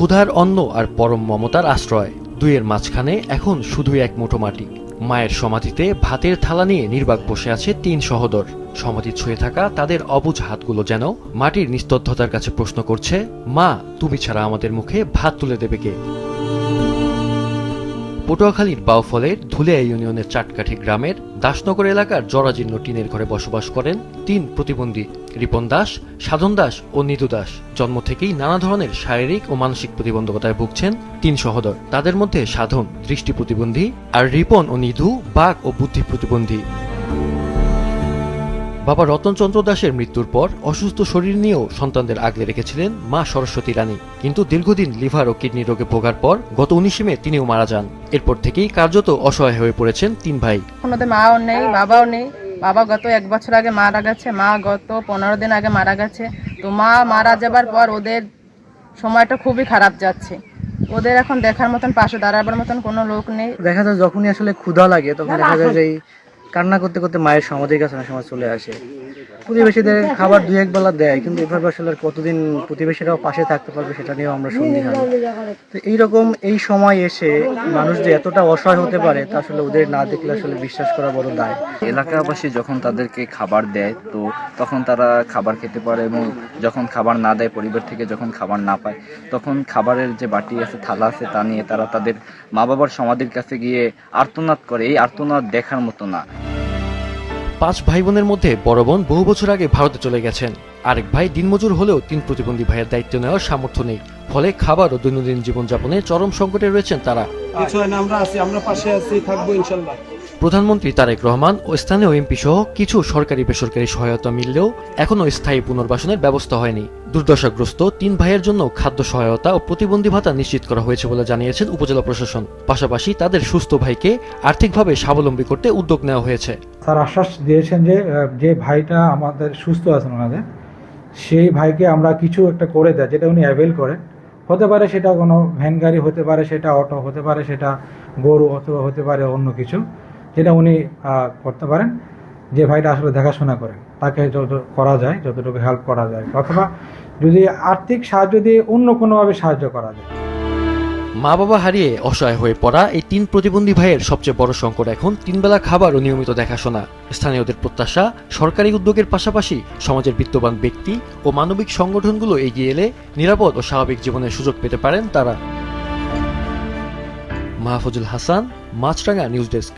ক্ষুধার অন্ন আর পরম মমতার আশ্রয়, দুইয়ের মাঝখানে এখন শুধুই এক মুঠো মাটি। মায়ের সমাধিতে ভাতের থালা নিয়ে নির্বাক বসে আছে তিন সহোদর। সমাধি ছুঁয়ে থাকা তাদের অবুঝ হাতগুলো যেন মাটির নিস্তব্ধতার কাছে প্রশ্ন করছে, মা, তুমি ছাড়া আমাদের মুখে ভাত তুলে দেবে কে? পটুয়াখালীর বাউফলের ধুলিয়া ইউনিয়নের চাটকাঠি গ্রামের দাসনগর এলাকার জরাজীর্ণ টিনের ঘরে বসবাস করেন তিন প্রতিবন্ধী রিপন দাস, সাধন দাস ও নিধু দাস। জন্ম থেকেই নানা ধরনের শারীরিক ও মানসিক প্রতিবন্ধকতায় ভুগছেন তিন সহোদর। তাদের মধ্যে সাধন দৃষ্টি প্রতিবন্ধী আর রিপন ও নিধু বাক ও বুদ্ধি প্রতিবন্ধী। বাবা রতনচন্দ্র দাসের মৃত্যুর পর অসুস্থ শরীর নিয়েও সন্তানদের আগলে রেখেছিলেন মা সরস্বতী রানী, কিন্তু দীর্ঘদিন লিভার ও কিডনি রোগে ভোগার পর গত 19 মে তিনিও মারা যান। এরপর থেকেই কার্যত অসহায় হয়ে পড়েছেন তিন ভাই। ওনাদের মাও নেই, বাবাও নেই। বাবা গত 1 বছর আগে মারা গেছে, মা গত 15 দিন আগে মারা গেছে। তো মা মারা যাবার পর ওদের সময়টা খুবই খারাপ যাচ্ছে। ওদের এখন দেখার মতন, পাশে দাঁড়াবার মতন কোনো লোক নেই। দেখা যায় যখনই আসলে ক্ষুধা লাগে তখন দেখা যায় যে কান্না করতে করতে মায়ের সমাধির কাছে অনেক সময় চলে আসে। প্রতিবেশীদের খাবার 2-1 বেলা দেয়, কিন্তু এভাবে আসলে কতদিন প্রতিবেশীরাও পাশে থাকতে পারবে সেটা নিয়েও আমরা সন্দিহান। তো এইরকম এই সময় এসে মানুষ যে এতটা অসহায় হতে পারে তা আসলে ওদের না দেখলে আসলে বিশ্বাস করা বড় দায়। এলাকাবাসী যখন তাদেরকে খাবার দেয় তো তখন তারা খাবার খেতে পারে, এবং যখন খাবার না দেয়, পরিবার থেকে যখন খাবার না পায়, তখন খাবারের যে বাটি আছে, থালা আছে, তা নিয়ে তারা তাদের মা বাবার সমাধির কাছে গিয়ে আর্তনাদ করে। এই আর্তনাদ দেখার মতো না। 5 ভাই বোনের মধ্যে বড় বোন বহু বছর আগে ভারতে চলে গেছেন। আরেক ভাই দিনমজুর হলেও 3 প্রতিবন্ধী ভাইয়ের দায়িত্ব নেওয়ার সামর্থ্য নেই। ফলে খাবার ও দৈনন্দিন জীবনযাপনে চরম সংকটে রয়েছেন তারা। আমরা পাশে আছি, থাকবো ইনশাআল্লাহ। প্রধানমন্ত্রী তারেক রহমান ও স্থানীয় এমপি সহ কিছু সরকারি বেসরকারি সহায়তা মিললেও এখনও স্থায়ী পুনর্বাসনের ব্যবস্থা হয়নি। দুর্দশাগ্রস্ত 3 ভাইয়ের জন্য খাদ্য সহায়তা ও প্রতিবন্ধী ভাতা নিশ্চিত করা হয়েছে বলে জানিয়েছেন উপজেলা প্রশাসন। পাশাপাশি তাদের সুস্থ ভাইকে আর্থিকভাবে স্বাবলম্বী করতে উদ্যোগ নেওয়া হয়েছে। স্যার আশ্বাস দিয়েছেন যে ভাইটা আমাদের সুস্থ আছেন ওনাদের, সেই ভাইকে আমরা কিছু একটা করে দেয় যেটা উনি অ্যাভেল করে। হতে পারে সেটা কোনো ভ্যান গাড়ি, হতে পারে সেটা অটো, হতে পারে সেটা গরু, অথবা হতে পারে অন্য কিছু, যেটা উনি করতে পারেন। যে ভাইটা আসলে দেখাশোনা করেন তাকে যত করা যায়, যতটুকু হেল্প করা যায়, অথবা যদি আর্থিক সাহায্য দিয়ে অন্য কোনোভাবে সাহায্য করা যায়। মা বাবা হারিয়ে অসহায় হয়ে পড়া এই 3 প্রতিবন্ধী ভাইয়ের সবচেয়ে বড় সংকট এখন 3 বেলা খাবার ও নিয়মিত দেখাশোনা। স্থানীয়দের প্রত্যাশা, সরকারি উদ্যোগের পাশাপাশি সমাজের বিত্তবান ব্যক্তি ও মানবিক সংগঠনগুলো এগিয়ে এলে নিরাপদ ও স্বাভাবিক জীবনের সুযোগ পেতে পারেন তারা। মাহফুজুল হাসান, মাছরাঙা নিউজ ডেস্ক।